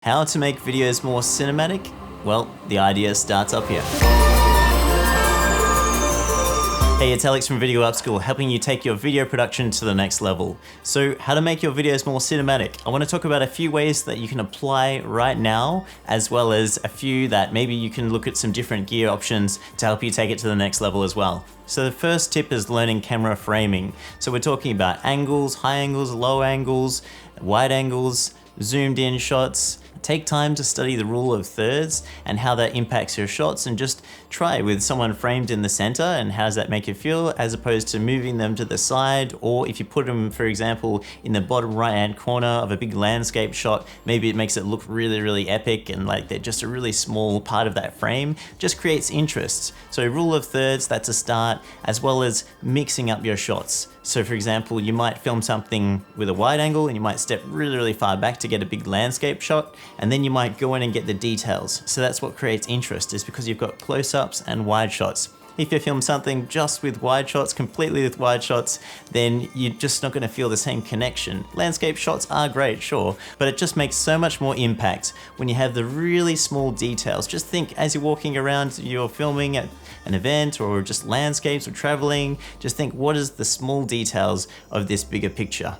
How to make videos more cinematic? Well, the idea starts up here. Hey, it's Alex from Video Upskill, helping you take your video production to the next level. So how to make your videos more cinematic? I want to talk about a few ways that you can apply right now, as well as a few that maybe you can look at some different gear options to help you take it to the next level as well. So the first tip is learning camera framing. So we're talking about angles, high angles, low angles, wide angles, zoomed in shots. Take time to study the rule of thirds and how that impacts your shots, and just try with someone framed in the center and how does that make you feel, as opposed to moving them to the side, or if you put them, for example, in the bottom right hand corner of a big landscape shot, maybe it makes it look really epic and like they're just a really small part of that frame. Just creates interest. So rule of thirds, that's a start, as well as mixing up your shots. So for example, you might film something with a wide angle and you might step really far back to get a big landscape shot, and then you might go in and get the details. So that's what creates interest, is because you've got close-ups and wide shots. If you film something just with wide shots, completely with wide shots, then you're just not going to feel the same connection. Landscape shots are great, sure, but it just makes so much more impact when you have the really small details. Just think, as you're walking around, you're filming at an event or just landscapes or traveling, just think, what is the small details of this bigger picture?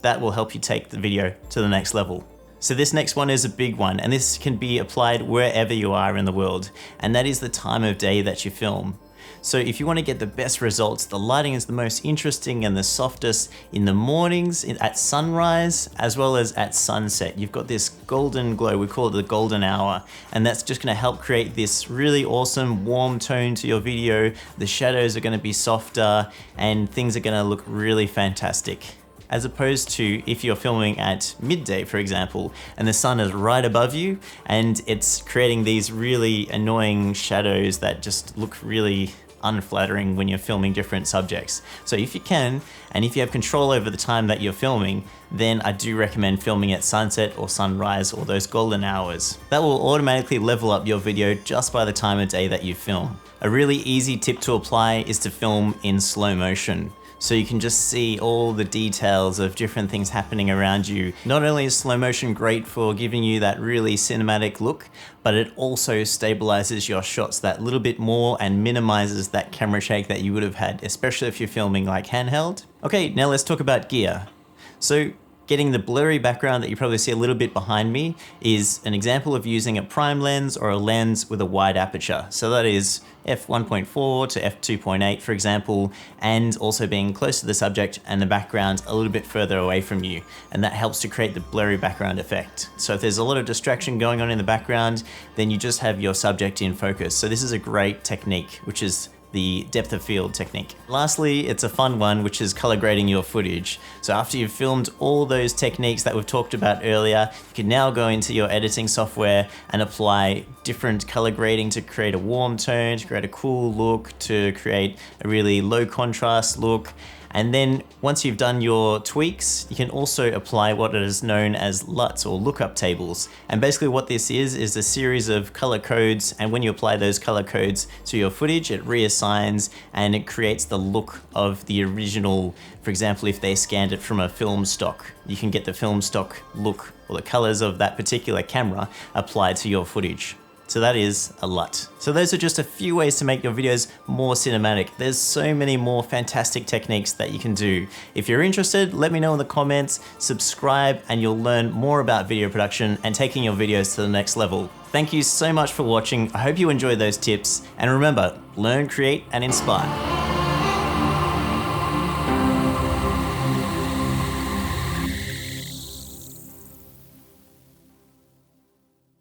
That will help you take the video to the next level. So this next one is a big one, and this can be applied wherever you are in the world, and that is the time of day that you film. So if you want to get the best results, the lighting is the most interesting and the softest in the mornings, at sunrise, as well as at sunset. You've got this golden glow, we call it the golden hour, and that's just going to help create this really awesome warm tone to your video. The shadows are going to be softer and things are going to look really fantastic. As opposed to if you're filming at midday, for example, and the sun is right above you and it's creating these really annoying shadows that just look really unflattering when you're filming different subjects. So if you can, and if you have control over the time that you're filming, then I do recommend filming at sunset or sunrise or those golden hours. That will automatically level up your video just by the time of day that you film. A really easy tip to apply is to film in slow motion. So you can just see all the details of different things happening around you. Not only is slow motion great for giving you that really cinematic look, but it also stabilizes your shots that little bit more and minimizes that camera shake that you would have had, especially if you're filming like handheld. Okay, now let's talk about gear. So getting the blurry background that you probably see a little bit behind me is an example of using a prime lens or a lens with a wide aperture. So that is f1.4 to f2.8, for example, and also being close to the subject and the background a little bit further away from you. And that helps to create the blurry background effect. So if there's a lot of distraction going on in the background, then you just have your subject in focus. So this is a great technique, which is the depth of field technique. Lastly, it's a fun one, which is color grading your footage. So after you've filmed all those techniques that we've talked about earlier, you can now go into your editing software and apply different color grading to create a warm tone, to create a cool look, to create a really low contrast look. And then once you've done your tweaks, you can also apply what is known as LUTs, or lookup tables. And basically what this is a series of color codes, and when you apply those color codes to your footage, it reassigns and it creates the look of the original. For example, if they scanned it from a film stock, you can get the film stock look or the colors of that particular camera applied to your footage. So that is a LUT. So those are just a few ways to make your videos more cinematic. There's so many more fantastic techniques that you can do. If you're interested, let me know in the comments, subscribe, and you'll learn more about video production and taking your videos to the next level. Thank you so much for watching. I hope you enjoyed those tips. And remember, learn, create, and inspire.